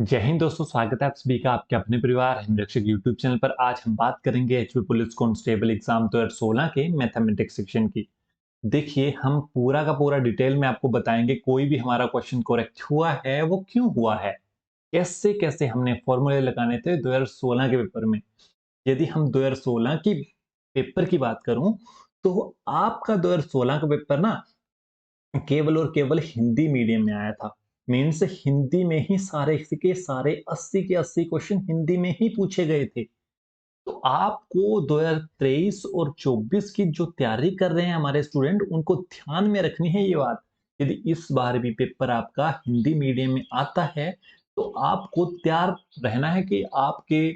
जय हिंद दोस्तों, स्वागत है आप सभी का आपके अपने परिवार हिंदरक्षक यूट्यूब चैनल पर। आज हम बात करेंगे एचपी पुलिस कांस्टेबल एग्जाम 2016 के मैथमेटिक्स सेक्शन की। देखिए, हम पूरा का पूरा डिटेल में आपको बताएंगे कोई भी हमारा क्वेश्चन करेक्ट हुआ है वो क्यों हुआ है, कैसे कैसे हमने फॉर्मूले लगाने थे 2016 के पेपर में। यदि हम 2016 की पेपर की बात करूं तो आपका 2016 का पेपर ना केवल और केवल हिंदी मीडियम में आया था। मीन्स हिंदी में ही सारे के सारे 80 के 80 क्वेश्चन हिंदी में ही पूछे गए थे। तो आपको 2023 और 24 की जो तैयारी कर रहे हैं हमारे स्टूडेंट, उनको ध्यान में रखनी है ये बात। यदि इस बार भी पेपर आपका हिंदी मीडियम में आता है तो आपको तैयार रहना है कि आपके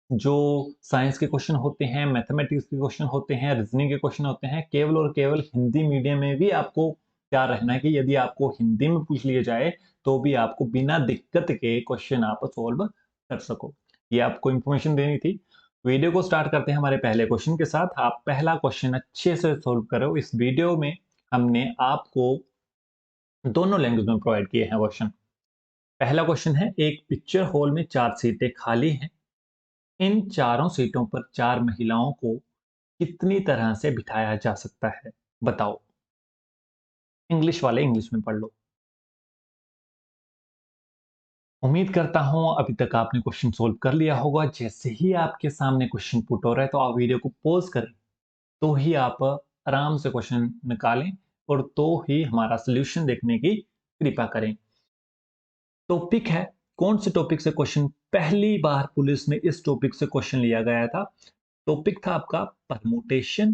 जो साइंस के क्वेश्चन होते हैं, मैथमेटिक्स के क्वेश्चन होते हैं, रीजनिंग के क्वेश्चन होते हैं, केवल और केवल हिंदी मीडियम में भी आपको तैयार रहना है कि यदि आपको हिंदी में पूछ लिया जाए तो भी आपको बिना दिक्कत के क्वेश्चन आप सॉल्व कर सको। ये आपको इंफॉर्मेशन देनी थी। वीडियो को स्टार्ट करते हैं हमारे पहले क्वेश्चन के साथ। आप पहला क्वेश्चन अच्छे से सॉल्व करो। इस वीडियो में हमने आपको दोनों लैंग्वेज में प्रोवाइड किए हैं क्वेश्चन। पहला क्वेश्चन है, एक पिक्चर हॉल में 4 सीटें खाली हैं। इन चारों सीटों पर 4 महिलाओं को कितनी तरह से बिठाया जा सकता है, बताओ। इंग्लिश वाले इंग्लिश में पढ़ लो। उम्मीद करता हूं अभी तक आपने क्वेश्चन सोल्व कर लिया होगा। जैसे ही आपके सामने क्वेश्चन पुट हो रहा है तो आप वीडियो को पॉज करें, तो ही आप आराम से क्वेश्चन निकालें और तो ही हमारा सॉल्यूशन देखने की कृपा करें। टॉपिक है, कौन से टॉपिक से क्वेश्चन पहली बार पुलिस में इस टॉपिक से क्वेश्चन लिया गया था? टॉपिक था आपका परमुटेशन,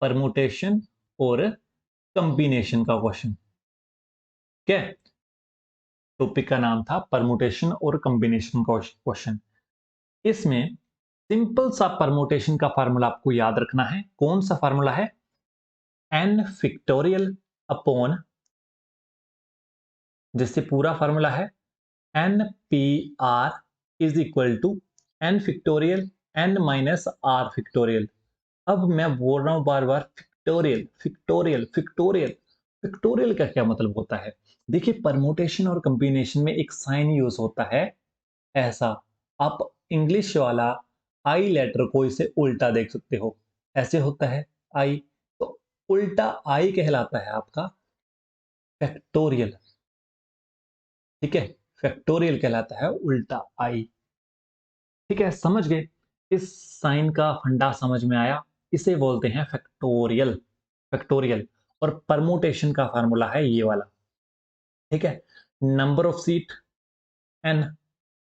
परमुटेशन और कंबिनेशन का क्वेश्चन। ठीक है, टॉपिक का नाम था परमुटेशन और कंबिनेशन का क्वेश्चन। इसमें सिंपल सा परमुटेशन का फार्मूला आपको याद रखना है। कौन सा फार्मूला है? एन फिक्टोरियल अपॉन, जिससे पूरा फार्मूला है N P R is equal to N factorial N minus R factorial. अब मैं बोल रहा हूं बार बार फिक्टोरियल फिक्टोरियल फिक्टोरियल। फिक्टोरियल का क्या मतलब होता है? देखिए, परमुटेशन और कंबिनेशन में एक साइन यूज होता है ऐसा। आप इंग्लिश वाला आई लेटर को इसे उल्टा देख सकते हो, ऐसे होता है आई। तो उल्टा आई कहलाता है आपका फैक्टोरियल। ठीक है, फैक्टोरियल कहलाता है उल्टा आई। ठीक है, समझ गए? इस साइन का फंडा समझ में आया। इसे बोलते हैं फैक्टोरियल, फैक्टोरियल। और परमुटेशन का फार्मूला है ये वाला। ठीक है, number of seat N,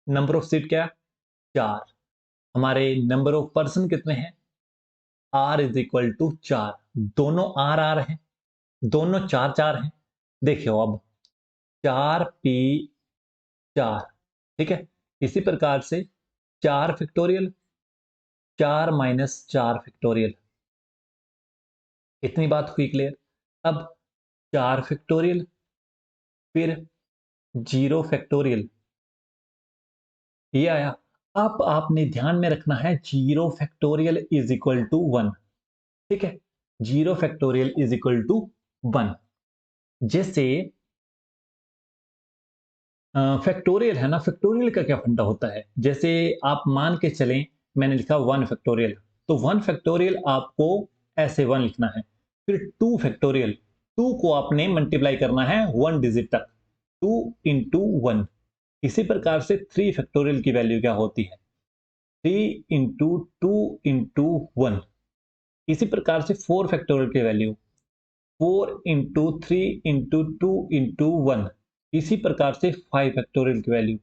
number of seat क्या? 4। हमारे नंबर ऑफ पर्सन कितने हैं? R is equal to 4। दोनों आर आर हैं, दोनों 4 4 हैं। देखियो अब, 4 P 4। ठीक है, इसी प्रकार से 4 फैक्टोरियल, 4 माइनस 4 फैक्टोरियल। इतनी बात हुई क्लियर? अब 4 फैक्टोरियल, फिर 0 फैक्टोरियल, ये आया। अब आपने ध्यान में रखना है 0 फैक्टोरियल इज इक्वल टू 1। ठीक है, 0 फैक्टोरियल इज इक्वल टू 1। जैसे फैक्टोरियल है ना, फैक्टोरियल का क्या फंडा होता है? जैसे आप मान के चलें, मैंने लिखा 1 फैक्टोरियल, तो 1 फैक्टोरियल आपको ऐसे 1 लिखना है। फिर 2 फैक्टोरियल, 2 को आपने मल्टीप्लाई करना है 1 डिजिट तक, 2 इंटू 1। इसी प्रकार से 3 फैक्टोरियल की वैल्यू क्या होती है? 3 इंटू 2 इंटू 1। इसी प्रकार से 4 फैक्टोरियल की वैल्यू 4 इंटू 3 इंटू 2 इंटू 1। इसी प्रकार से 5 फैक्टोरियल की value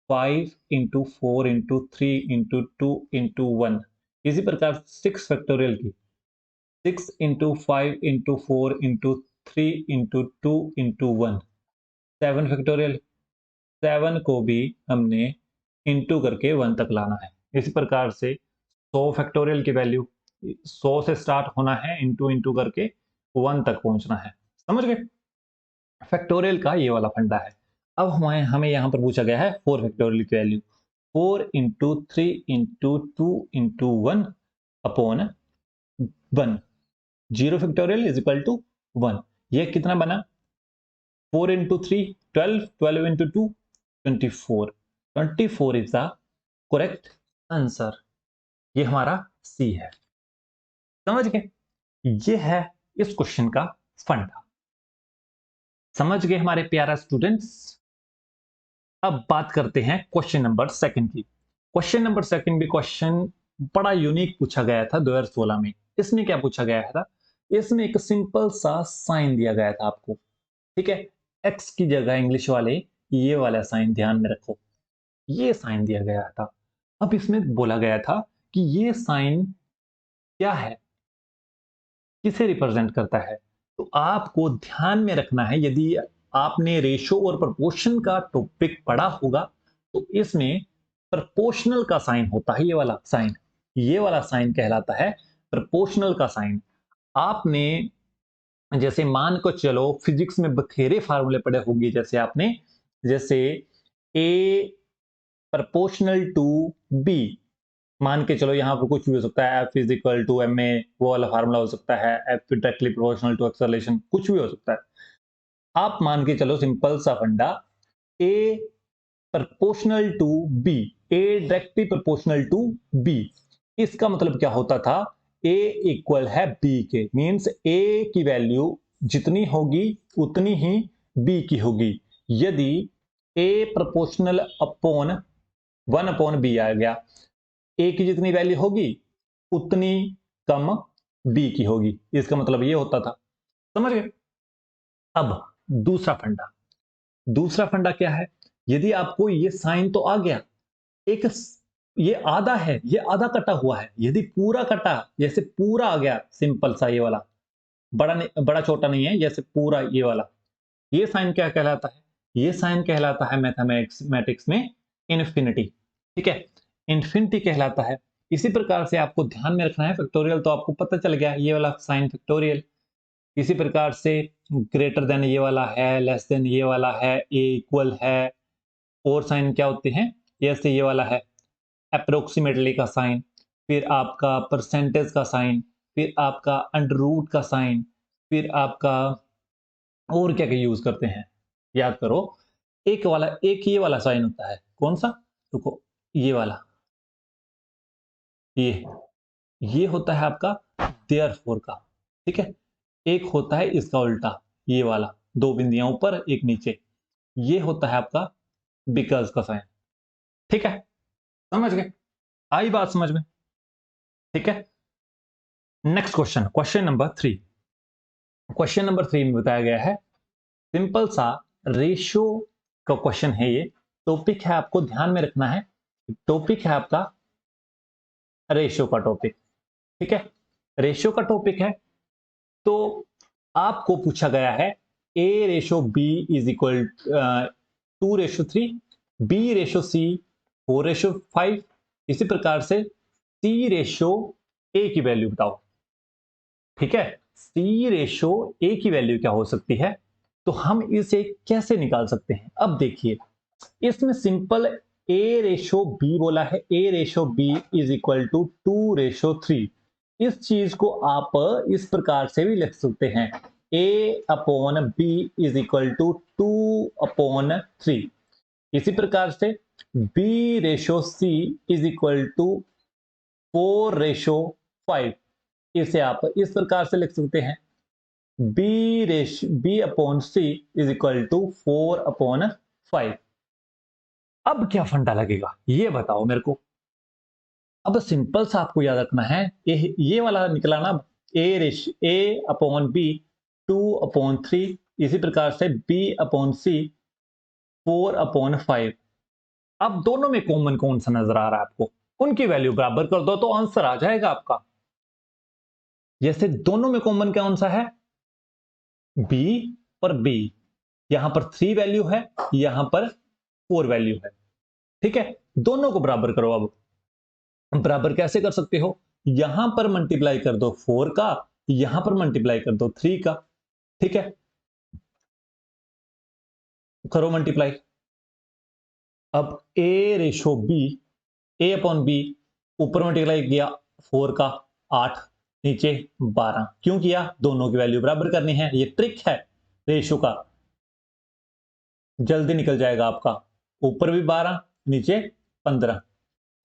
5 into 4 into 3 into 2 into 1। इसी प्रकार 6 फैक्टोरियल की 6 into 5 into 4 into 3 into 2 into 1। 7 factorial, 7 को भी हमने इंटू करके 1 तक लाना है। इसी प्रकार से 100 फैक्टोरियल की वैल्यू 100 से स्टार्ट होना है, इंटू इंटू करके 1 तक पहुंचना है। समझ गए? फैक्टोरियल का ये वाला फंडा है। अब हमें हमें यहाँ पर पूछा गया है 4 फैक्टोरियल की value, 4 into 3 into 2 into 1 upon 1। 0 factorial is equal to 1। ये कितना बना? 4 into 3 12, 12 into 2 24। 24 is the correct answer. ये हमारा सी है। समझ गए? ये है इस क्वेश्चन का फंडा। समझ गए हमारे प्यारा स्टूडेंट्स? अब बात करते हैं क्वेश्चन नंबर सेकंड की। क्वेश्चन नंबर सेकंड भी क्वेश्चन बड़ा यूनिक पूछा गया था 2016 में। इसमें क्या पूछा गया था? इसमें एक सिंपल सा साइन दिया गया था आपको। ठीक है? एक्स की जगह इंग्लिश वाले ये वाला साइन ध्यान में रखो। ये साइन दिया गया था। अब इसमें बोला गया था कि ये साइन क्या है, किसे रिप्रेजेंट करता है। तो आपको ध्यान में रखना है, यदि आपने रेशो और प्रोपोर्शन का टॉपिक पढ़ा होगा तो इसमें प्रोपोर्शनल का साइन होता है। ये वाला साइन कहलाता है प्रोपोर्शनल का साइन। आपने जैसे मान को चलो फिजिक्स में बथेरे फार्मूले पढ़े होंगे, जैसे ए प्रोपोर्शनल टू बी। मान के चलो यहाँ पर कुछ भी हो सकता है, F is equal to M A, वो वाला फार्मूला हो सकता है, F directly proportional to acceleration, कुछ भी हो सकता है। आप मान के चलो सिंपल सा फंडा, A proportional to B, A directly proportional to B. इसका मतलब क्या होता था? ए इक्वल है बी के, मींस ए की वैल्यू जितनी होगी उतनी ही बी की होगी। यदि ए प्रोपोर्शनल अपॉन 1 अपॉन बी आ गया, ए की जितनी वैल्यू होगी उतनी कम बी की होगी। इसका मतलब ये होता था। समझ गए? अब दूसरा फंडा क्या है? यदि आपको ये साइन तो आ गया, एक ये आधा है, ये आधा कटा हुआ है। यदि पूरा कटा, जैसे पूरा आ गया सिंपल सा ये वाला, बड़ा छोटा नहीं है, जैसे पूरा ये वाला, ये साइन क्या कहलाता है? ये साइन कहलाता है मैथमेटिक्स में इन्फिनिटी। ठीक है? इन्फिनिटी कहलाता है। इसी प्रकार से आपको ध्यान में रखना है, फैक्टोरियल तो आपको पता चल गया, ये वाला साइन फैक्टोरियल। इसी प्रकार से ग्रेटर देन ये वाला है, लेस देन ये वाला है, ए इक्वल है। और साइन क्या होते हैं? जैसे ये वाला है अप्रोक्सीमेटली का साइन, फिर आपका परसेंटेज का साइन, फिर आपका अंडर रूट का साइन, फिर आपका और क्या क्या यूज करते हैं, याद करो। एक ये वाला साइन होता है, कौन सा? रुको, ये वाला, ये ये होता है आपका देयरफॉर का। ठीक है? एक होता है इसका उल्टा, ये वाला, दो बिंदियां ऊपर एक नीचे, ये होता है आपका बिकॉज का साइन। ठीक है? समझ गए? आई बात समझ में? ठीक है? नेक्स्ट क्वेश्चन, क्वेश्चन नंबर 3 में बताया गया है सिंपल सा रेशियो का क्वेश्चन है। ये टॉपिक है, आपको ध्यान में रखना है। टॉपिक है आपका रेशियो का टॉपिक। ठीक है? रेशियो का टॉपिक है, तो आपको पूछा गया है A ratio B is equal 2:3, B ratio C 4:5, इसी प्रकार से सी रेशो ए की वैल्यू बताओ। ठीक है? सी रेशो ए की वैल्यू क्या हो सकती है? तो हम इसे कैसे निकाल सकते हैं? अब देखिए, इसमें सिंपल ए रेशो बी बोला है, A ratio B is equal to 2:3। इस चीज को आप इस प्रकार से भी लिख सकते हैं, A upon B is equal to 2/3। इसी प्रकार से B ratio C is equal to 4:5। इसे आप इस प्रकार से लिख सकते हैं, B upon C is equal to 4/5। अब क्या फंडा लगेगा ये बताओ मेरे को। अब सिंपल सा आपको याद रखना है, ये वाला निकला ना, ए अपॉन बी 2/3, इसी प्रकार से बी अपॉन सी 4/5। अब दोनों में कॉमन कौन सा नजर आ रहा है आपको? उनकी वैल्यू बराबर कर दो तो आंसर आ जाएगा आपका। जैसे दोनों में कॉमन कौन सा है? बी और बी। यहां पर 3 वैल्यू है, यहां पर 4 वैल्यू है। ठीक है? दोनों को बराबर करो। अब बराबर कैसे कर सकते हो? यहां पर मल्टीप्लाई कर दो 4 का, यहां पर मल्टीप्लाई कर दो 3 का। ठीक है? करो मल्टीप्लाई। अब ए रेशो बी, ए अपॉन बी, ऊपर मल्टीप्लाई किया 4 का 8, नीचे 12। क्यों किया? दोनों की वैल्यू बराबर करनी है। ये ट्रिक है रेशो का, जल्दी निकल जाएगा आपका। ऊपर भी 12 नीचे 15,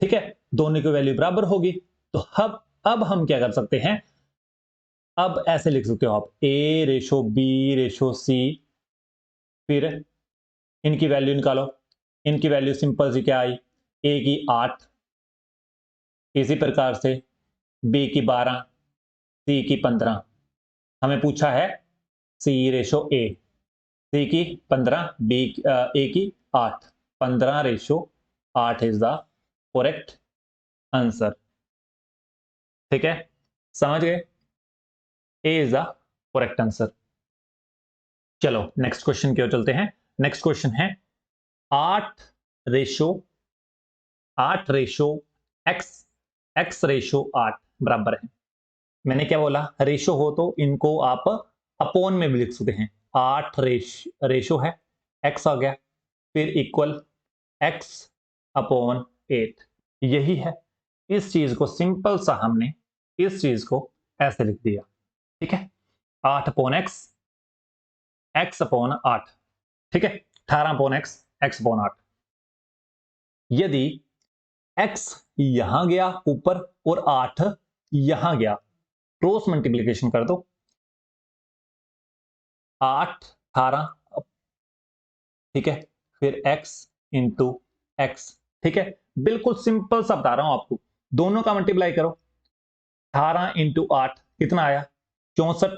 ठीक है, दोनों की वैल्यू बराबर होगी। तो अब हम क्या कर सकते हैं, अब ऐसे लिख सकते हो आप a ratio b ratio c, फिर इनकी वैल्यू निकालो। इनकी वैल्यू सिंपल सी क्या आई, a की 8, इसी प्रकार से b की 12, c की 15। हमें पूछा है c रेशो a, c की 15, a की 8, 15 ratio 8 is the correct answer. ठीक है, समझ गए, ए इज द करेक्ट आंसर। चलो नेक्स्ट क्वेश्चन की ओर चलते हैं। नेक्स्ट क्वेश्चन है 8 ratio 8 ratio x, x ratio 8 बराबर है। मैंने क्या बोला, रेशो हो तो इनको आप अपोन में भी लिख सकते हैं। 8 रेशो है, एक्स आ गया, फिर इक्वल एक्स अपॉन 8, यही है। इस चीज को सिंपल सा हमने इस चीज को ऐसे लिख दिया, ठीक है, 8 अपॉन एक्स, एक्स अपॉन 8, ठीक है, 18 अपॉन एक्स, एक्स अपॉन 8। यदि x यहां गया ऊपर और 8 यहां गया, क्रॉस मल्टीप्लीकेशन कर दो, 8 18, ठीक है, फिर x इंटू एक्स, ठीक है, बिल्कुल सिंपल सा बता रहा हूं आपको। दोनों का मल्टीप्लाई करो, 18 इंटू 8 कितना आया, 64,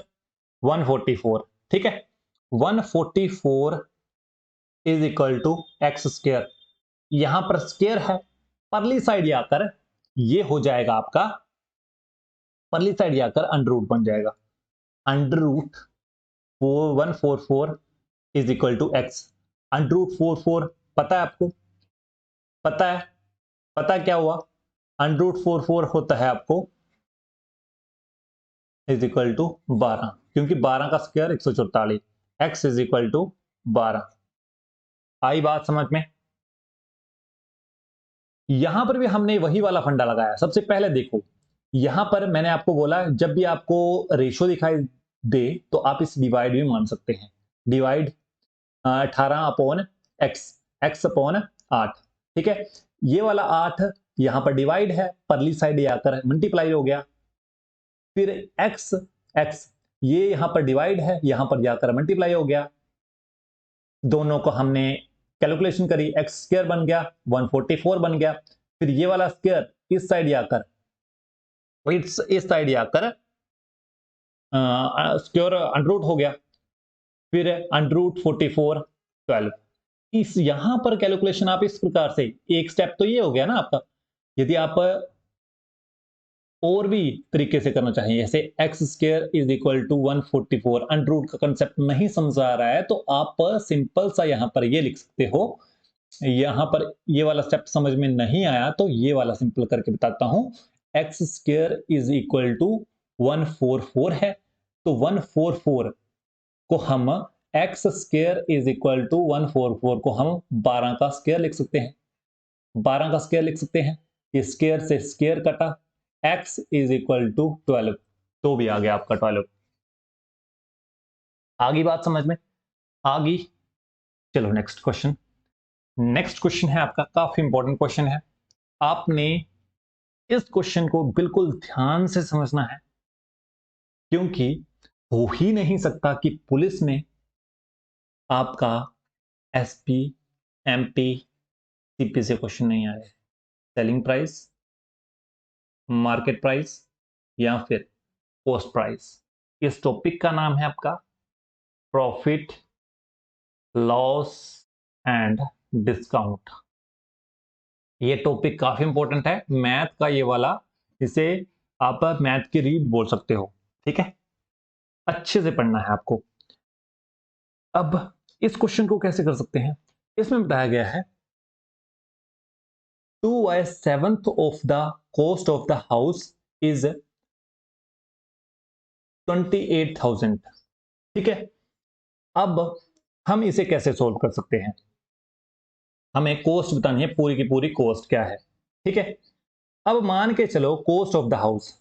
144, ठीक है, 144 is equal to X square. यहां पर स्क्र है, परली साइड आकर ये हो जाएगा आपका, परली साइड आकर अंडर रूट बन जाएगा। Under root 144 is equal to X. Under root 44 पता है आपको, पता है, पता क्या हुआ, अंडर रूट 44 होता है आपको इज इक्वल टू 12, क्योंकि 12 का square 144, X is equal to 12। आई बात समझ में। यहां पर भी हमने वही वाला फंडा लगाया। सबसे पहले देखो, यहां पर मैंने आपको बोला जब भी आपको रेशो दिखाई दे तो आप इस डिवाइड भी मान सकते हैं। Divide 18 upon x, x upon 8, ठीक है, ये वाला 8 यहां पर डिवाइड है, परली साइड आकर मल्टीप्लाई हो गया, फिर एक्स, एक्स ये यहां पर डिवाइड है, यहां पर जाकर मल्टीप्लाई हो गया, दोनों को हमने कैलकुलेशन करी, एक्स स्क्वायर बन गया 144 बन गया, फिर ये वाला स्क्वायर इस साइड आकर, इस साइड आकर स्क्वायर अंडरूट हो गया, फिर अंडरूट 44 12। इस यहां पर कैलकुलेशन आप इस प्रकार से, एक स्टेप तो ये हो गया ना आपका। यदि आप और भी तरीके से करना चाहिए, जैसे X square is equal to 144, under root का कंसेप्ट नहीं समझ आ रहा है तो आप सिंपल सा यहां पर ये लिख सकते हो। यहां पर ये वाला स्टेप समझ में नहीं आया तो ये वाला सिंपल करके बताता हूं। X square is equal to 144 है, तो 144 को हम, X square is equal to 144 को हम 12 का स्क्वायर लिख सकते हैं, 12 का स्क्वायर लिख सकते हैं। ये स्क्वायर से स्क्वायर कटा, x इज इक्वल टू 12, तो भी आ गया आपका 12। आगे बात समझ में आ गई। चलो नेक्स्ट क्वेश्चन। नेक्स्ट क्वेश्चन है आपका, काफी इंपॉर्टेंट क्वेश्चन है। आपने इस क्वेश्चन को बिल्कुल ध्यान से समझना है, क्योंकि हो ही नहीं सकता कि पुलिस में आपका एसपी, एमपी, सीपी से क्वेश्चन नहीं आए। सेलिंग प्राइस, मार्केट प्राइस या फिर कॉस्ट प्राइस। इस टॉपिक का नाम है आपका प्रॉफिट, लॉस एंड डिस्काउंट। ये टॉपिक काफी इंपॉर्टेंट है, मैथ का ये वाला, इसे आप मैथ की रीड बोल सकते हो, ठीक है, अच्छे से पढ़ना है आपको। अब इस क्वेश्चन को कैसे कर सकते हैं, इसमें बताया गया है 2/7 of the cost of the house is 28,000, ठीक है। अब हम इसे कैसे सोल्व कर सकते हैं, हमें कॉस्ट बतानी है, पूरी की पूरी कॉस्ट क्या है, ठीक है। अब मान के चलो कॉस्ट ऑफ द हाउस,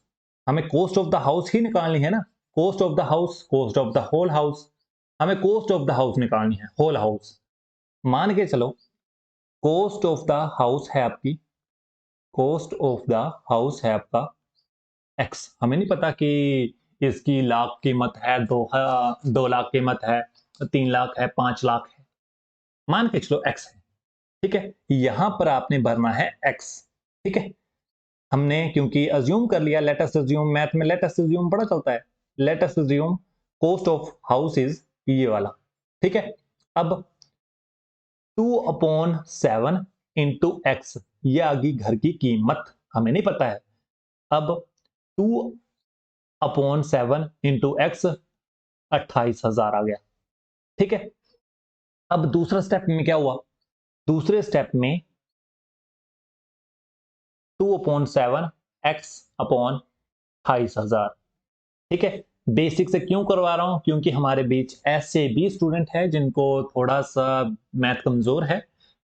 हमें कॉस्ट ऑफ द हाउस ही निकालनी है ना, cost of the house, cost of the whole house, हमें कॉस्ट ऑफ द हाउस निकालनी है, होल हाउस। मान के चलो कॉस्ट ऑफ द हाउस है आपकी, कॉस्ट ऑफ द हाउस है आपका एक्स। हमें नहीं पता कि इसकी लाख कीमत है, 2 लाख कीमत है, 3 लाख है, 5 लाख है, मान के चलो एक्स है। ठीक है, यहां पर आपने भरना है एक्स। ठीक है, हमने क्योंकि अज्यूम कर लिया, लेट अस अज्यूम, मैथ में लेट अस अज्यूम बड़ा चलता है। Let us assume cost of house is ये वाला। ठीक है, अब 2/7 इंटू एक्स, ये आ गई घर की कीमत, हमें नहीं पता है। अब 2/7 इंटू एक्स 28,000 आ गया। ठीक है, अब दूसरा स्टेप में क्या हुआ, दूसरे स्टेप में 2/7 एक्स अपॉन 28,000। ठीक है, बेसिक से क्यों करवा रहा हूं, क्योंकि हमारे बीच ऐसे भी स्टूडेंट हैं जिनको थोड़ा सा मैथ कमजोर है,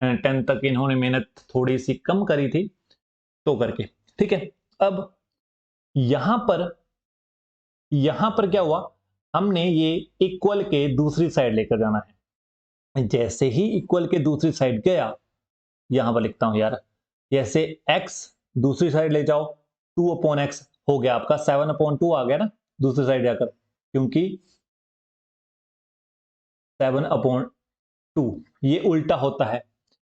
10 तक इन्होंने मेहनत थोड़ी सी कम करी थी तो करके। ठीक है, अब यहां पर क्या हुआ, हमने ये इक्वल के दूसरी साइड लेकर जाना है। जैसे ही इक्वल के दूसरी साइड गया, यहां पर लिखता हूं यार, जैसे x दूसरी साइड ले जाओ, 2/x हो गया आपका 7/2 आ गया ना दूसरी साइड जाकर, क्योंकि 7/2 ये उल्टा होता है।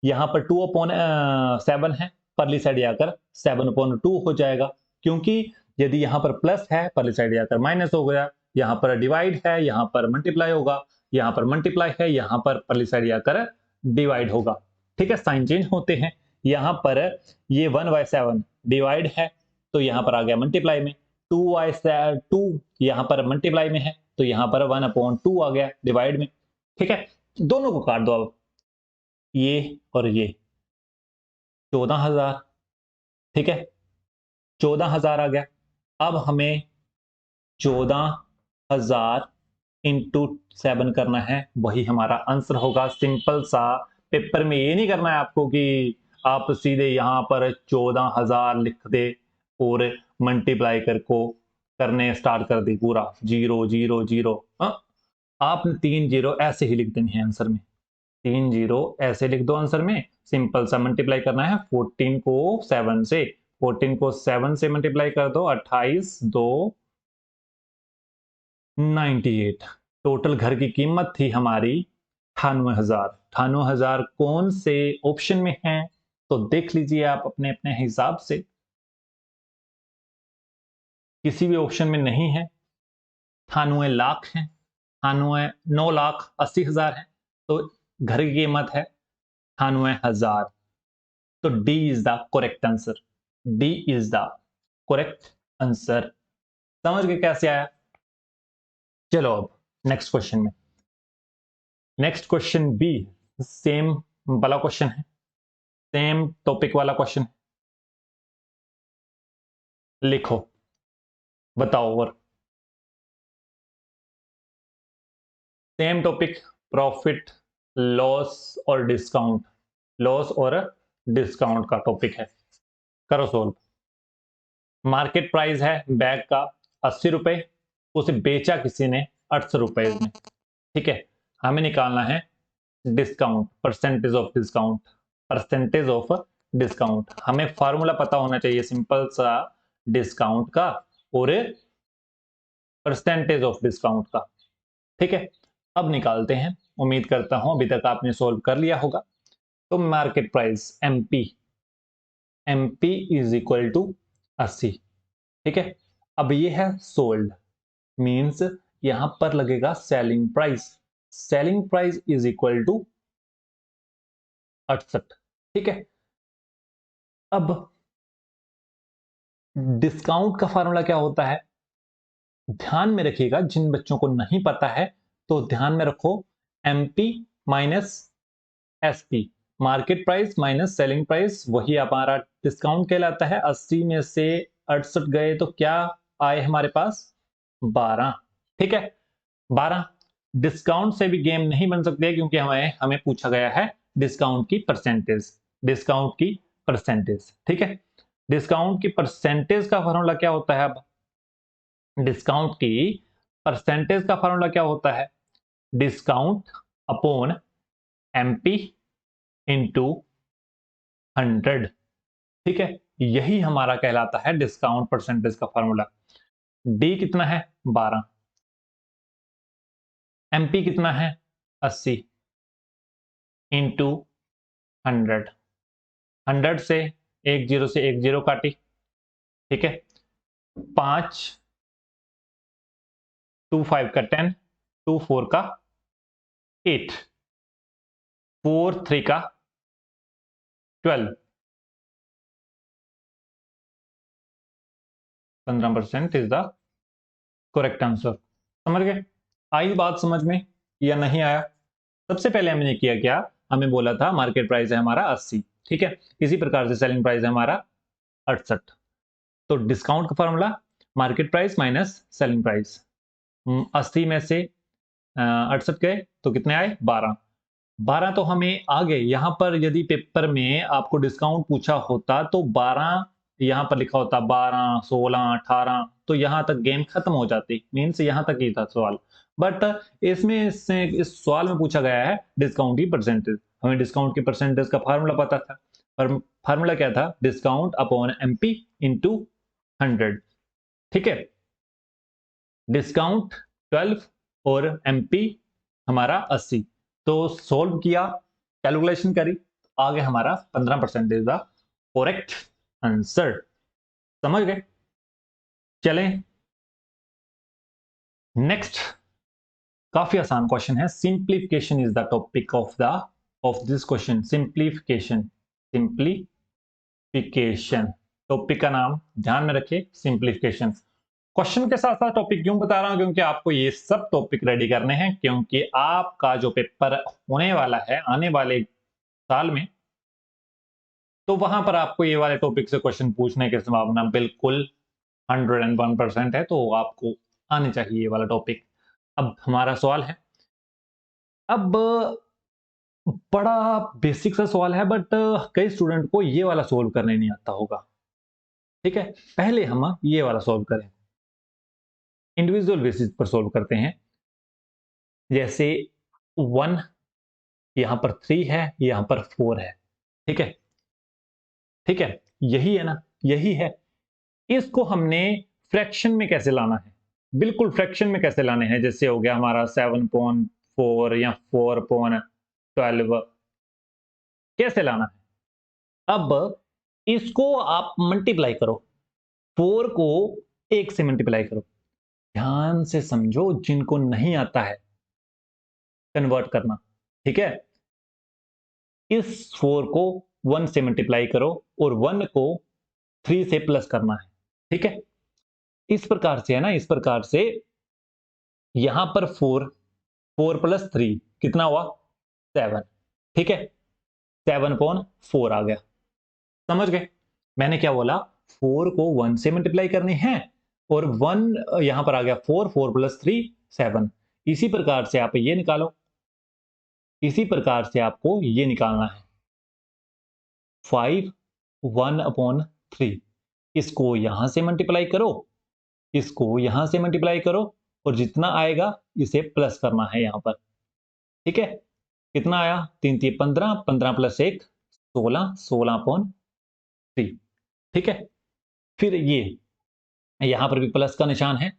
यहां पर 2/7 है, परली साइड जाकर 7/2 हो जाएगा, क्योंकि यदि यहां पर प्लस है परली साइड जाकर माइनस हो गया, यहां पर डिवाइड है यहां पर मल्टीप्लाई होगा, यहां पर मल्टीप्लाई है यहां पर परली साइड जाकर डिवाइड होगा। ठीक है, साइन चेंज होते हैं। यहां पर ये 1/7 डिवाइड है तो यहां पर आ गया मल्टीप्लाई में, 2/2 यहां पर मल्टीप्लाई में है तो यहां पर 1/2 आ गया डिवाइड में। ठीक है, दोनों को काट दो, अब ये और ये 14,000। ठीक है, 14,000 आ गया। अब हमें 14,000 इंटू 7 करना है, वही हमारा आंसर होगा। सिंपल सा, पेपर में ये नहीं करना है आपको कि आप सीधे यहां पर 14,000 लिख दे और मल्टीप्लाई कर को करने स्टार्ट कर दी, पूरा 0 0 0। आप 3 जीरो ऐसे ही लिख देंगे आंसर में, 3 जीरो ऐसे लिख दो आंसर में। सिंपल सा मल्टीप्लाई करना है 14 को 7 से, 14 को 7 से मल्टीप्लाई कर दो, 28 2 98। टोटल घर की कीमत थी हमारी 98,000। 98,000 कौन से ऑप्शन में है तो देख लीजिए आप अपने अपने हिसाब से, किसी भी ऑप्शन में नहीं है। 98 लाख है, 9,80,000 है, तो घर की कीमत है 98,000। तो D is the correct answer, D is the correct answer. समझ गए कैसे आया? चलो अब नेक्स्ट क्वेश्चन में, नेक्स्ट क्वेश्चन बी सेम वाला क्वेश्चन है, सेम टॉपिक वाला क्वेश्चन। लिखो, बताओ। और सेम टॉपिक, प्रॉफिट लॉस और डिस्काउंट, लॉस और डिस्काउंट का टॉपिक है। करो सोल्व। मार्केट प्राइस है बैग का 80 रुपए, उसे बेचा किसी ने 800 रुपए में। ठीक है, हमें निकालना है discount, percentage of discount, percentage of discount. हमें फॉर्मूला पता होना चाहिए सिंपल सा, डिस्काउंट का और परसेंटेज ऑफ डिस्काउंट का। ठीक है, अब निकालते हैं। उम्मीद करता हूं अभी तक आपने सोल्व कर लिया होगा। तो market price MP, MP is equal to 80। ठीक है, अब ये है सोल्ड, मींस यहां पर लगेगा selling price, selling price is equal to 68। ठीक है, अब डिस्काउंट का फार्मूला क्या होता है, ध्यान में रखिएगा, जिन बच्चों को नहीं पता है तो ध्यान में रखो, MP minus SP, market price minus selling price, वही हमारा डिस्काउंट कहलाता है। 80 में से 68 गए तो क्या आए हमारे पास, 12। ठीक है, 12। डिस्काउंट से भी गेम नहीं बन सकते क्योंकि हमें हमें पूछा गया है डिस्काउंट की परसेंटेज, डिस्काउंट की परसेंटेज। ठीक है, डिस्काउंट की परसेंटेज का फॉर्मूला क्या होता है, अब डिस्काउंट की परसेंटेज का फॉर्मूला क्या होता है, डिस्काउंट अपॉन एमपी इंटू 100। ठीक है, यही हमारा कहलाता है डिस्काउंट परसेंटेज का फॉर्मूला। डी कितना है? 12। एमपी कितना है? 80 इंटू 100। 100 से एक जीरो से एक जीरो काटी। ठीक है, 5, 2 5 का 10, 2 4 का 8, 4 3 का 12, 15% इज द करेक्ट आंसर। समझ गए? आई बात समझ में या नहीं आया? सबसे पहले हमने किया क्या, हमें बोला था मार्केट प्राइस है हमारा 80। ठीक है, इसी प्रकार से सेलिंग प्राइस है हमारा 68। तो डिस्काउंट का formula market price minus selling price. 80 में से 68 गए तो कितने आए? 12। 12 तो हमें आ गए। यहाँ पर यदि पेपर में आपको डिस्काउंट पूछा होता तो 12 यहाँ पर लिखा होता, 12 16 18, तो यहाँ तक गेम खत्म हो जाती। मीन्स यहाँ तक ही था सवाल। बट इसमें इस सवाल में पूछा गया है डिस्काउंट की परसेंटेज। हमें डिस्काउंट की परसेंटेज का फार्मूला पता था। पर फार्मूला क्या था? Discount upon MP into 100। ठीक है, डिस्काउंट 12 और एमपी हमारा 80। तो सोल्व किया, कैलकुलेशन करी, आगे हमारा 15% इज द करेक्ट आंसर। समझ गए? चलें नेक्स्ट। काफी आसान क्वेश्चन है। Simplification is the topic of this question. Simplification, simplification topic का नाम ध्यान में रखिए, सिंप्लीफिकेशन। क्वेश्चन के साथ साथ टॉपिक क्यों बता रहा हूं? क्योंकि आपको ये सब टॉपिक रेडी करने हैं, क्योंकि आपका जो पेपर होने वाला है आने वाले साल में, तो वहां पर आपको ये वाले टॉपिक से क्वेश्चन पूछने की संभावना बिल्कुल 101% है। तो आपको आने चाहिए ये वाला टॉपिक। अब हमारा सवाल है, अब बड़ा बेसिक सा सवाल है, बट कई स्टूडेंट को ये वाला सोल्व करने नहीं आता होगा। ठीक है, पहले हम ये वाला सोल्व करें, इंडिविजुअल बेसिस पर सोल्व करते हैं। जैसे 1, यहां पर 3 है, यहां पर 4 है। ठीक है, ठीक है, यही है ना, यही है। इसको हमने फ्रैक्शन में कैसे लाना है? बिल्कुल फ्रैक्शन में कैसे लाने हैं? जैसे हो गया हमारा 7/4 या 4/12, कैसे लाना है? अब इसको आप मल्टीप्लाई करो, 4 को 1 से मल्टीप्लाई करो। ध्यान से समझो, जिनको नहीं आता है कन्वर्ट करना। ठीक है, इस 4 को 1 से मल्टीप्लाई करो और 1 को 3 से प्लस करना है। ठीक है, इस प्रकार से है ना, इस प्रकार से यहां पर 4, 4 + 3 कितना हुआ? 7। ठीक है, 7/4 आ गया। समझ गए? मैंने क्या बोला? 4 को 1 से मल्टीप्लाई करनी है और 1 यहां पर आ गया 4, 4 + 3 7। इसी प्रकार से आप ये निकालो, इसी प्रकार से आपको ये निकालना है 5 1/3। इसको यहां से मल्टीप्लाई करो, इसको यहां से मल्टीप्लाई करो और जितना आएगा इसे प्लस करना है यहां पर। ठीक है, कितना आया? 3 3 15, 15 + 1 16, 16/3। ठीक है, फिर ये यहां पर भी प्लस का निशान है।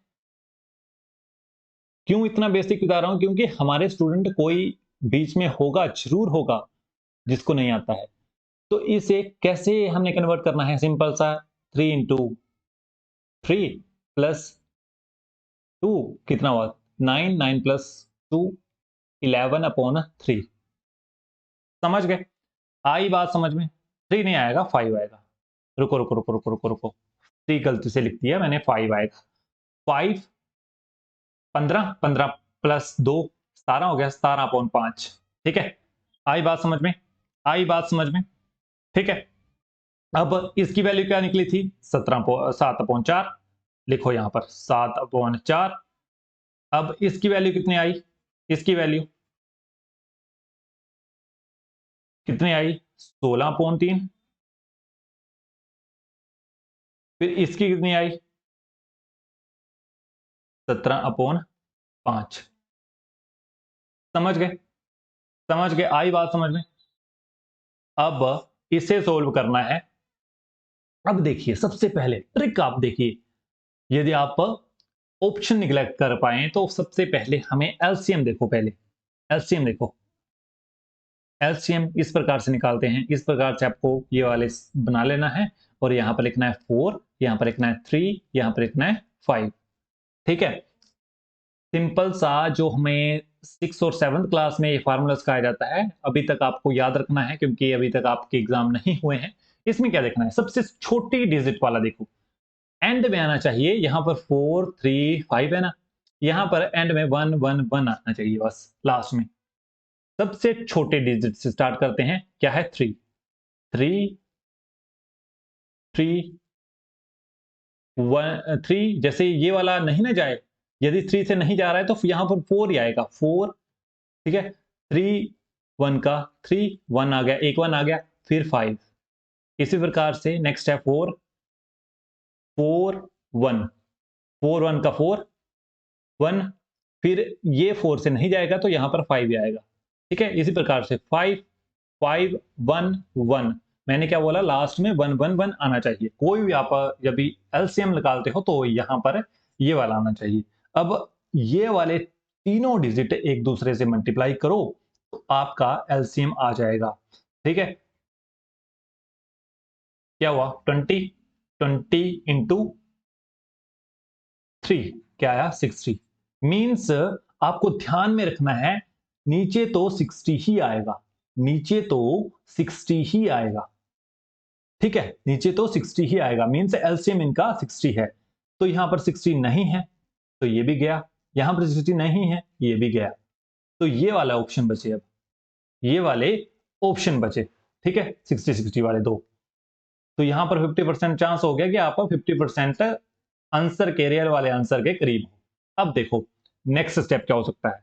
क्यों इतना बेसिक बता रहा हूं? क्योंकि हमारे स्टूडेंट कोई बीच में होगा, जरूर होगा, जिसको नहीं आता है। तो इसे कैसे हमने कन्वर्ट करना है? सिंपल सा, 3 + 2 कितना हुआ? 9, 9 + 2 11/3। समझ गए? आई बात समझ में? 3 नहीं आएगा, 5 आएगा। रुको रुको रुको रुको रुको रुको, 3 गलती से लिख दिया मैंने, 5 आएगा। 5 15, 15 + 2 17 हो गया, 17/5। ठीक है, आई बात समझ में? आई बात समझ में? ठीक है, अब इसकी वैल्यू क्या निकली थी? 7/4। लिखो यहां पर 7/4। अब इसकी वैल्यू कितनी आई? इसकी वैल्यू कितनी आई? 16/3। फिर इसकी कितनी आई? 17/5। समझ गए? समझ गए? आई बात समझ में? अब इसे सोल्व करना है। अब देखिए सबसे पहले ट्रिक आप देखिए, यदि आप ऑप्शन निगलेक्ट कर पाए तो सबसे पहले हमें एलसीएम देखो, पहले एलसीएम देखो। एलसीएम इस प्रकार से निकालते हैं, इस प्रकार से आपको ये वाले बना लेना है और यहां पर लिखना है 4, यहां पर लिखना है 3, यहां पर लिखना है 5। ठीक है, सिंपल सा जो हमें 6 और 7th क्लास में ये फार्मूला सिखाया जाता है, अभी तक आपको याद रखना है क्योंकि अभी तक आपके एग्जाम नहीं हुए हैं। इसमें क्या देखना है, सबसे छोटी डिजिट वाला देखो, एंड में आना चाहिए। यहां पर 4 3 5 है ना, यहां पर एंड में 1 1 1 आना चाहिए बस लास्ट में। सबसे छोटे डिजिट से स्टार्ट करते हैं, क्या है 3 3 3 1 3। जैसे ये वाला नहीं ना जाए, यदि 3 से नहीं जा रहा है तो यहां पर 4 ही आएगा, 4। ठीक है, 3 1 का 3 1 आ गया, एक 1 आ गया, फिर 5। इसी प्रकार से नेक्स्ट है 4 4 1, 4 1 का 4 1, फिर ये 4 से नहीं जाएगा तो यहां पर 5 ही आएगा। ठीक है, इसी प्रकार से 5 5 1 1। मैंने क्या बोला, लास्ट में 1 1 1 आना चाहिए। कोई भी आप जब भी एलसीएम निकालते हो तो यहां पर ये वाला आना चाहिए। अब ये वाले तीनों डिजिट एक दूसरे से मल्टीप्लाई करो तो आपका एलसीएम आ जाएगा। ठीक है, क्या हुआ, 20 20 इंटू 3 क्या आया, 60। मीन्स आपको ध्यान में रखना है, नीचे तो 60 ही आएगा, नीचे तो 60 ही आएगा। ठीक है, नीचे तो 60 ही आएगा, मीन्स एलसीएम इनका 60 है। तो यहां पर 60 नहीं है तो ये भी गया, यहां पर 60 नहीं है ये भी गया, तो ये वाला ऑप्शन बचे। अब ये वाले ऑप्शन बचे, ठीक है, 60 60 वाले दो। तो यहां पर 50% चांस हो गया कि आप 50% आंसर के, रियल वाले आंसर के करीब हो। अब देखो नेक्स्ट स्टेप क्या हो सकता है।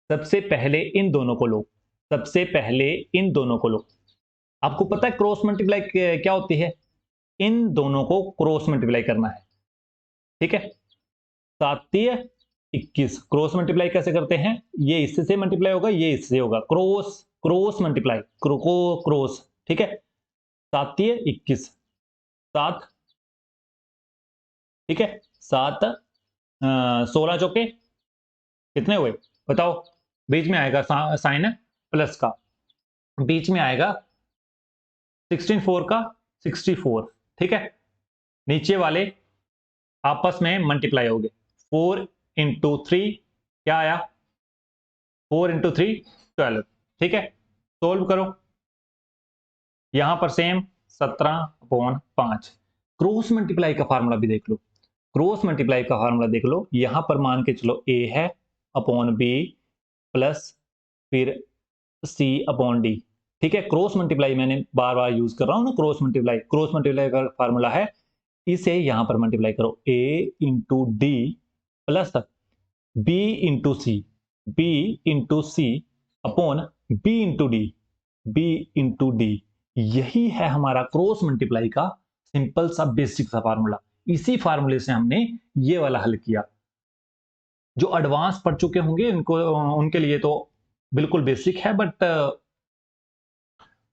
सबसे पहले इन दोनों को लो, सबसे पहले इन दोनों को लो। आपको पता है क्रॉस मल्टीप्लाई क्या होती है, इन दोनों को क्रॉस मल्टीप्लाई करना है। ठीक है, 7 21 क्रॉस मल्टीप्लाई कैसे करते हैं, ये इससे से मल्टीप्लाई होगा, ये इससे होगा, क्रॉस क्रॉस मल्टीप्लाई क्रॉस। ठीक है, 7 21 7। ठीक है, 7 16 चौके कितने हुए बताओ। बीच में आएगा साइन प्लस का, बीच में आएगा 16 4 का 64। ठीक है, नीचे वाले आपस में मल्टीप्लाई हो गए, 4 इंटू 3 क्या आया, 4 इंटू 3 12। ठीक है, सोल्व करो, यहां पर सेम 17/5। क्रॉस मल्टीप्लाई का फार्मूला भी देख लो, क्रॉस मल्टीप्लाई का फार्मूला देख लो, यहां पर मान के चलो a है अपॉन b प्लस फिर c अपॉन d। ठीक है, क्रॉस मल्टीप्लाई मैंने बार बार यूज कर रहा हूं ना, क्रॉस मल्टीप्लाई का फार्मूला है, इसे यहां पर मल्टीप्लाई करो, a into D plus b into C, b into C upon b into D, b into D. यही है हमारा क्रॉस मल्टीप्लाई का सिंपल सा बेसिक सा फार्मूला। इसी फार्मूले से हमने ये वाला हल किया। जो एडवांस पढ़ चुके होंगे उनको, उनके लिए तो बिल्कुल बेसिक है, बट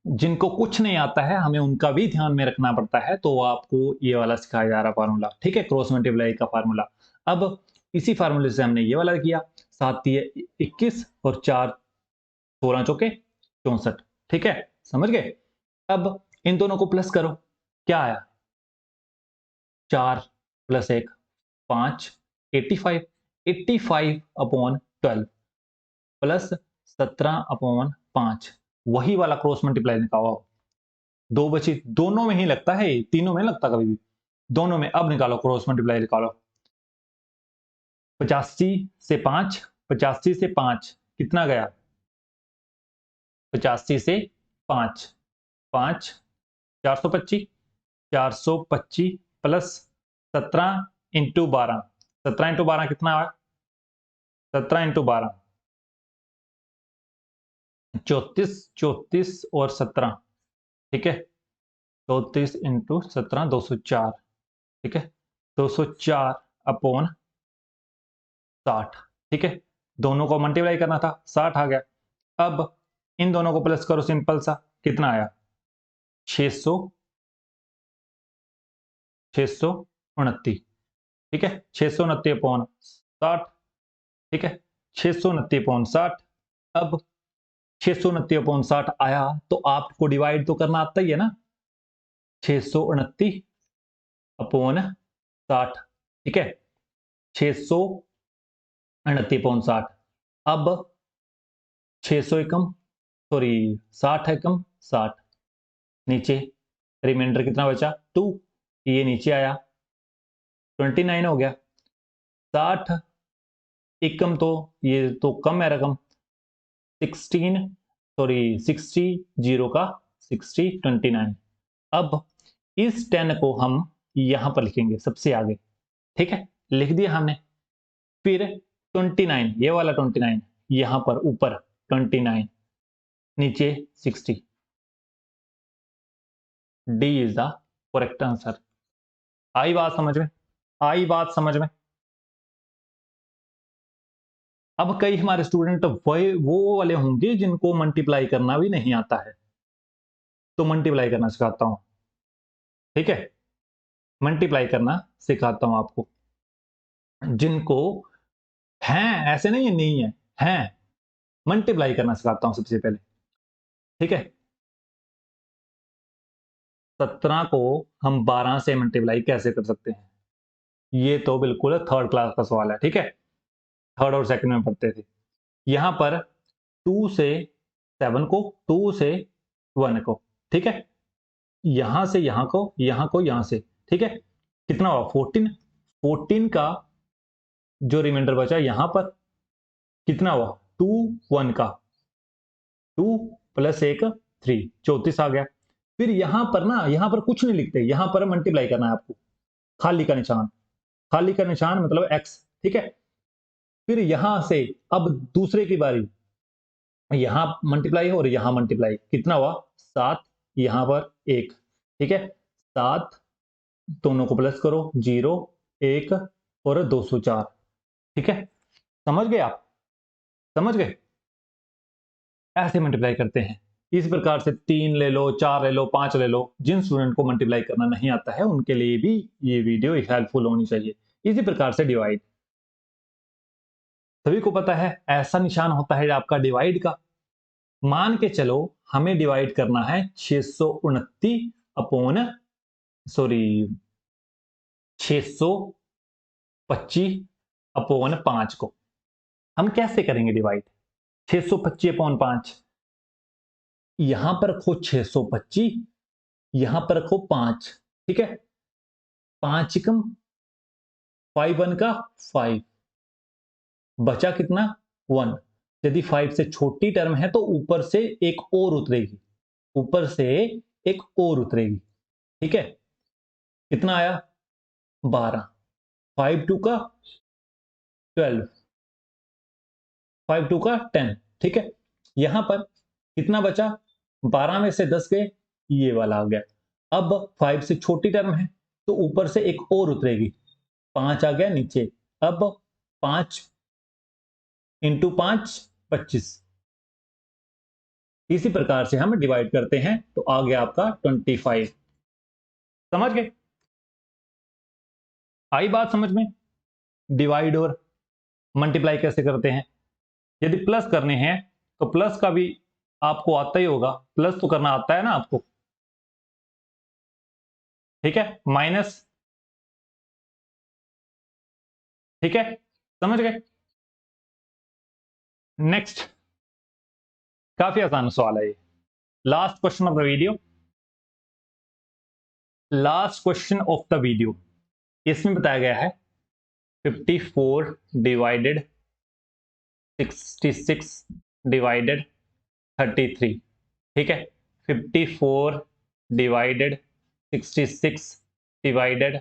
जिनको कुछ नहीं आता है हमें उनका भी ध्यान में रखना पड़ता है, तो आपको ये वाला सिखाया जा रहा फार्मूला। ठीक है, क्रॉस मल्टीप्लाई का फार्मूला। अब इसी फार्मूले से हमने ये वाला किया, 7 21 और 4 16 चौके 64। ठीक है, समझ गए। अब इन दोनों को प्लस करो, क्या आया, 4 प्लस 1 5 85, 85 अपॉन 12 प्लस 17/5। वही वाला क्रॉस मल्टीप्लाई निकालो, दो बची, दोनों में ही लगता है, तीनों में लगता कभी भी, दोनों में। अब निकालो क्रॉस मल्टीप्लाई निकालो, 85 से 5, 85 से 5 कितना गया, 85 से 5 5 425, 425 प्लस 17 इंटू 12, 17 इंटू 12 कितना आया, 17 इंटू 12 34, 34 और 17। ठीक है, 34 इंटू 17 204। ठीक है, 204 अपॉन 60। ठीक है, दोनों को मल्टीप्लाई करना था, 60 आ गया। अब इन दोनों को प्लस करो, सिंपल सा, कितना आया 600 629, ठीक है, 629/60, ठीक है, 629/60। अब 629/60 आया तो आपको डिवाइड तो करना आता ही है ना, 629/60, ठीक है, 629/60। अब 600 एकम, सॉरी 60 एकम 60, नीचे रिमाइंडर कितना बचा 2, ये नीचे आया 29 हो गया। 60 एकम तो ये तो कम है रकम, 16, सॉरी 60 जीरो का 60 29। अब इस 10 को हम यहां पर लिखेंगे सबसे आगे, ठीक है, लिख दिया हमने। फिर 29, ये वाला 29 यहां पर ऊपर 29, नीचे 60। D is the correct answer. आई बात समझ में, आई बात समझ में। अब कई हमारे स्टूडेंट वो वाले होंगे जिनको मल्टीप्लाई करना भी नहीं आता है, तो मल्टीप्लाई करना सिखाता हूं, ठीक है, मल्टीप्लाई करना सिखाता हूं आपको। जिनको हैं, ऐसे नहीं है, नहीं है, हैं, मल्टीप्लाई करना सिखाता हूं सबसे पहले, ठीक है। 17 को हम 12 से मल्टीप्लाई कैसे कर सकते हैं, ये तो बिल्कुल थर्ड क्लास का सवाल है, ठीक है, थर्ड और सेकंड में पढ़ते थे। यहां पर 2 से 7 को, 2 से 1 को, ठीक है, यहां से यहां को, यहां को यहां से, ठीक है, कितना हुआ 14, 14 का जो रिमाइंडर बचा यहां पर कितना हुआ 2 1 का 2 प्लस 1 3, 34 आ गया। फिर यहां पर ना, यहां पर कुछ नहीं लिखते, यहां पर मल्टीप्लाई करना है आपको, खाली का निशान, खाली का निशान मतलब x, ठीक है। फिर यहां से अब दूसरे की बारी, यहां मल्टीप्लाई और यहां मल्टीप्लाई, कितना हुआ 7, यहां पर 1, ठीक है, 7, दोनों को प्लस करो 0 1 और 204, ठीक है, समझ गए आप, समझ गए, ऐसे मल्टीप्लाई करते हैं। इस प्रकार से 3 ले लो, 4 ले लो, 5 ले लो, जिन स्टूडेंट को मल्टीप्लाई करना नहीं आता है उनके लिए भी ये वीडियो हेल्पफुल होनी चाहिए। इसी प्रकार से डिवाइड, सभी को पता है ऐसा निशान होता है आपका डिवाइड का। मान के चलो हमें डिवाइड करना है 629 अपॉन, सॉरी 625 अपॉन 5 को, हम कैसे करेंगे डिवाइड, 625/5, यहां पर रखो 625, यहां पर रखो 5, ठीक है, 5 एकम 5 1 का 5, बचा कितना 1। यदि 5 से छोटी टर्म है तो ऊपर से एक और उतरेगी, ऊपर से एक और उतरेगी, ठीक है, कितना आया 12, 5 2 का 12, 5 2 का 10, ठीक है, यहां पर कितना बचा 12 में से 10 गए, ये वाला आ गया। अब 5 से छोटी टर्म है तो ऊपर से एक और उतरेगी, 5 आ गया नीचे। अब 5 इंटू 5 25, इसी प्रकार से हम डिवाइड करते हैं तो आ गया आपका 25। समझ गए, आई बात समझ में, डिवाइड और मल्टीप्लाई कैसे करते हैं। यदि प्लस करने हैं तो प्लस का भी आपको आता ही होगा, प्लस तो करना आता है ना आपको, ठीक है, माइनस, ठीक है, समझ गए। नेक्स्ट, काफी आसान सवाल है ये, last question of the video, last question of the video. इसमें बताया गया है 54 डिवाइडेड 66 डिवाइडेड 33, ठीक है, 54 डिवाइडेड 66 डिवाइडेड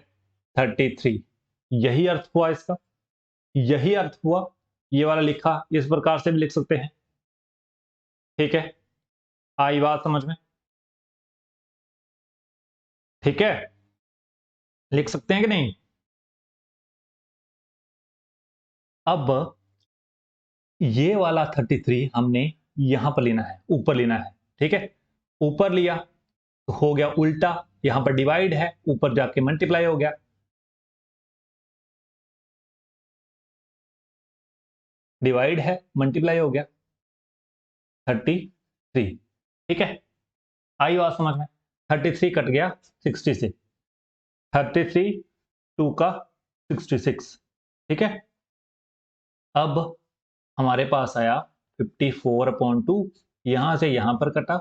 33, यही अर्थ हुआ इसका, यही अर्थ हुआ, ये वाला लिखा इस प्रकार से भी लिख सकते हैं, ठीक है, आई बात समझ में, ठीक है, लिख सकते हैं कि नहीं। अब ये वाला 33 हमने यहां पर लेना है, ऊपर लेना है। ठीक है, ऊपर लिया तो हो गया उल्टा, यहां पर डिवाइड है, ऊपर जाके मल्टीप्लाई हो गया, डिवाइड है मल्टीप्लाई हो गया 33। ठीक है, आई बात समझ में? 33 कट गया 60 से, 33 2 का 66। ठीक है, अब हमारे पास आया 54/2, यहां से यहां पर कटा,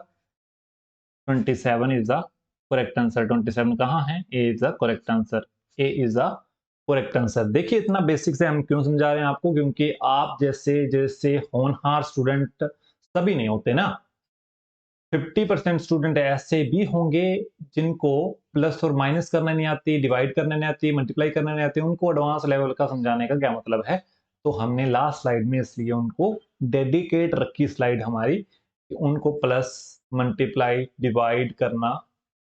27 इज द करेक्ट आंसर। 27 कहाँ है? A is the correct answer, A is the correct answer. देखिए इतना बेसिक से हम क्यों समझा रहे हैं आपको, क्योंकि आप जैसे जैसे होनहार स्टूडेंट सभी नहीं होते ना, 50% स्टूडेंट ऐसे भी होंगे जिनको प्लस और माइनस करना नहीं आती, डिवाइड करना नहीं आती, मल्टीप्लाई करना नहीं आती, उनको एडवांस लेवल का समझाने का क्या मतलब है। तो हमने लास्ट स्लाइड में इसलिए उनको डेडिकेट रखी स्लाइड हमारी कि उनको प्लस, मल्टीप्लाई, डिवाइड करना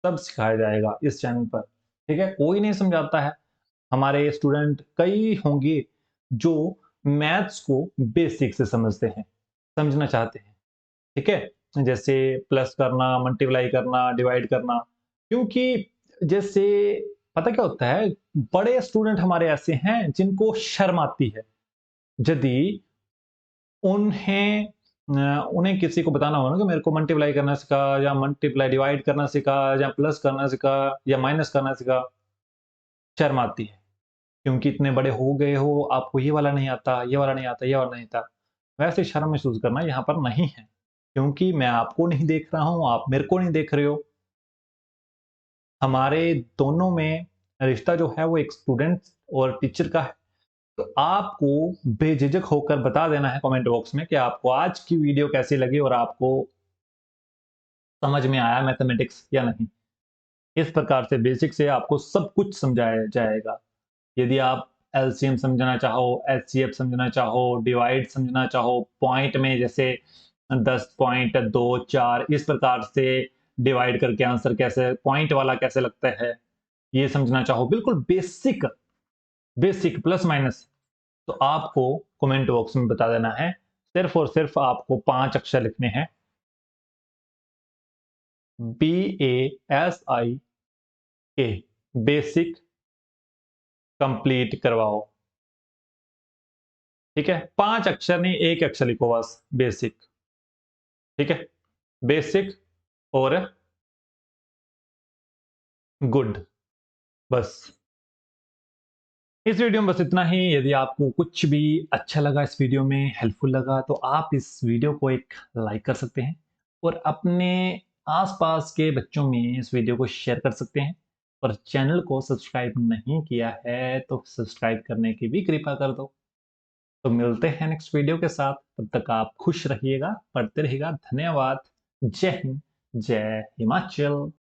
सब सिखाया जाएगा इस चैनल पर। ठीक है, कोई नहीं समझाता है। हमारे स्टूडेंट कई होंगे जो मैथ्स को बेसिक से समझते हैं, समझना चाहते हैं। ठीक है, जैसे प्लस करना, मल्टीप्लाई करना, डिवाइड करना, क्योंकि जैसे पता क्या होता है, बड़े स्टूडेंट हमारे ऐसे हैं जिनको शर्म आती है यदि उन्हें उन्हें किसी को बताना हो ना कि मेरे को मल्टीप्लाई करना सिखा, या मल्टीप्लाई डिवाइड करना सिखा, या प्लस करना सिखा, या माइनस करना सिखा, शर्म आती है। क्योंकि इतने बड़े हो गए हो, आपको ये वाला नहीं आता, ये वाला नहीं आता, ये वाला नहीं आता। वैसे शर्म महसूस करना यहाँ पर नहीं है, क्योंकि मैं आपको नहीं देख रहा हूँ, आप मेरे को नहीं देख रहे हो। हमारे दोनों में रिश्ता जो है वो एक स्टूडेंट और टीचर का है। तो आपको बेझिझक होकर बता देना है कमेंट बॉक्स में कि आपको आज की वीडियो कैसी लगी और आपको समझ में आया मैथमेटिक्स या नहीं। इस प्रकार से बेसिक से आपको सब कुछ समझाया जाएगा। यदि आप एलसीएम समझना चाहो, एचसीएफ समझना चाहो, डिवाइड समझना चाहो, पॉइंट में जैसे 10.2 4 इस प्रकार से डिवाइड करके आंसर कैसे पॉइंट वाला कैसे लगता है, ये समझना चाहो, बिल्कुल बेसिक, बेसिक प्लस माइनस, तो आपको कमेंट बॉक्स में बता देना है। सिर्फ और सिर्फ आपको 5 अक्षर लिखने हैं, BASIK, बेसिक कंप्लीट करवाओ। ठीक है, 5 अक्षर नहीं, एक अक्षर लिखो बस, बेसिक। ठीक है, बेसिक और गुड, बस। इस वीडियो में बस इतना ही। यदि आपको कुछ भी अच्छा लगा, इस वीडियो में हेल्पफुल लगा, तो आप इस वीडियो को एक लाइक कर सकते हैं और अपने आसपास के बच्चों में इस वीडियो को शेयर कर सकते हैं। और चैनल को सब्सक्राइब नहीं किया है तो सब्सक्राइब करने की भी कृपा कर दो। तो मिलते हैं नेक्स्ट वीडियो के साथ, तब तक आप खुश रहिएगा, पढ़ते रहिएगा। धन्यवाद। जय हिंद, जय हिमाचल।